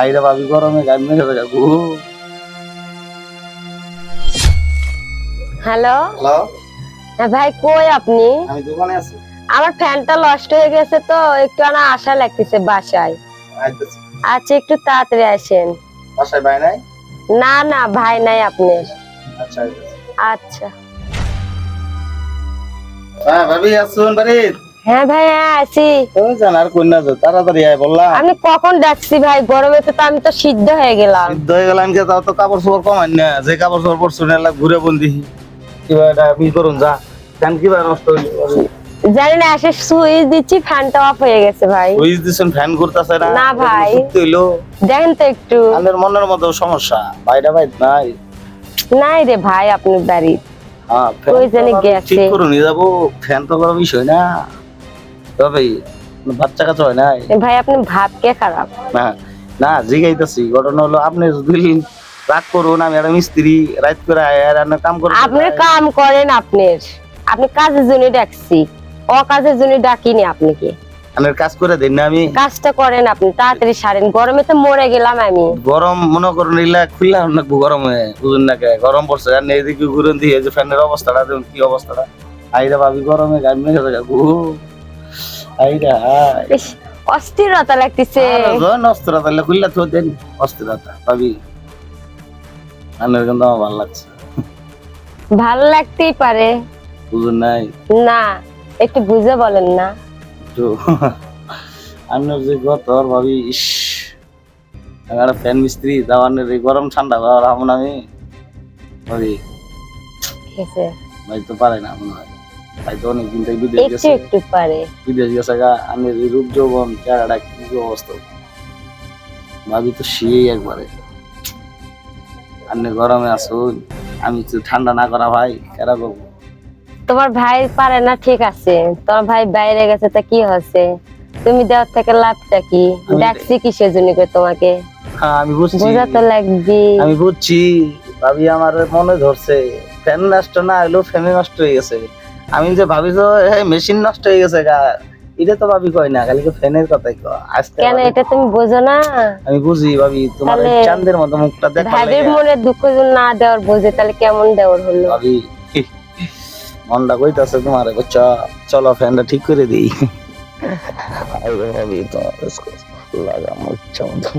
আইরে ভাবি গরমে গান মেরে গো। হ্যালো হ্যালো, হ্যাঁ ভাই কই আপনি? আমি দোকানে আছি। আমার ফ্যানটা নষ্ট হয়ে গেছে তো একটু না আশা লাগতেছে বাসায়। আইতেছি। আচ্ছা একটু তাড়াতাড়ি আসেন। বাসায় ভাই নাই? না না ভাই নাই আপনার। আচ্ছা আইতেছি। আচ্ছা হ্যাঁ ভাবি আসুন বাড়ি। হ্যাঁ ভাই হ্যাঁ আছি। তুমি জান আর কই না যাও, তাড়াতাড়ি আয় বললাম। আমি কখন ডাকছি ভাই, গরমে তো আমি তো সিদ্ধ হয়ে গেলাম। সিদ্ধ হয়ে গেলাম কে, তাও তো কাপড় চোপড় কমাই না, যে কাপড় চোপড় পরছু না ঘুরে বন্দি কিবা এটা ই করুন যা। ফ্যান কিবা নষ্ট হইলো? জানি না, এসে সুইচ দিচ্ছি ফ্যানটা অফ হয়ে গেছে ভাই। সুইচ দিছেন ফ্যান ঘুরতাছে না? না ভাই। সত্যি হইলো? দেখেন তো একটু। আমাদের মনের মতো সমস্যা, বাইরে বাইর নাই। নাই রে ভাই আপনার বাড়ি। হ্যাঁ, কই জানি গেছে। ঠিক করে নিয়ে যাবো, ফ্যান তো কোনো বিষয় না। তবে বাচ্চা কাচ্চা হয় নাই? ভাই আপনি ভাব কে খারাপ? না না, জিগাইতেছি ঘটনা হলো আপনি যদি রাগ করুন, আমি একটা মিস্ত্রি রাত করে রান্নার কাম করবো। আপনি কাম করেন, আপনি কাজের জন্য ডাকছি, অকাজের জন্য ডাকিনি আপনাকে। আপনার কাজ করে দেন না, আমি কাজটা করেন আপনি, তাড়াতাড়ি সারেন, গরমে তো মরে গেলাম আমি। গরম মনে করুন ইলা খুললাম না গরমে, বুঝুন না কে গরম পড়ছে। আর এদিকে ঘুরন দিয়ে যে ফ্যানের অবস্থাটা দেখুন কি অবস্থাটা। আইরা ভাবি গরমে গান মেরে যাবো। আইরা ইস, অস্থিরতা লাগতেছে। অস্থিরতা তাহলে খুললা তো দেন। অস্থিরতা ভাবি আপনার কিন্তু আমার ভালো লাগছে। ভালো লাগতেই পারে, বুঝুন নাই না একটু বুঝে বলেন না। তো আপনার যে গতর ভাবি, ইস আমি একটা ফ্যান মিস্ত্রি দাওয়ানের গরম ঠান্ডা ভাবুন আমি ভাবি ভাই তো পারে না মনে হয়। ভাই তো অনেকদিন থেকে বিদেশ একটু গেছে, একটু পারে। বিদেশ গেছে গা। আমি রূপ যৌবন চেহারাটা কি অবস্থা ভাবি তো সেই একবারে। আপনি গরমে আসুন, আমি তো ঠান্ডা না করা ভাই কেরা করবো। তোমার ভাই পারে না ঠিক আছে, তোমার ভাই বাইরে গেছে তা কি হচ্ছে, তুমি দেওয়ার থেকে লাভটা কি? ডাকছি কিসের জন্য করে তোমাকে? হ্যাঁ আমি বুঝছি, বোঝা তো লাগবে। আমি বুঝছি ভাবি, আমার মনে ধরছে ফ্যান নষ্ট না হইলেও ফ্যান নষ্ট হয়ে গেছে। আমি যে ভাবি যে মেশিন নষ্ট হয়ে গেছে গা, এটা তো ভাবি কয় না, খালি ফ্যানের কথাই কয়। আজকে কেন এটা তুমি বোঝো না? আমি বুঝি ভাবি, তোমার তাহলে চাঁদের মতো মুখটা দেখলে ভাবির মনে দুঃখ যদি না দেওয়ার বোঝে তাহলে কেমন দেওয়ার হলো? ভাবি মনটা কইতাছে তোমার, চলো ফ্যানটা ঠিক করে দিই। ভাবি তোমার লাগা আমার ইচ্ছা মতো।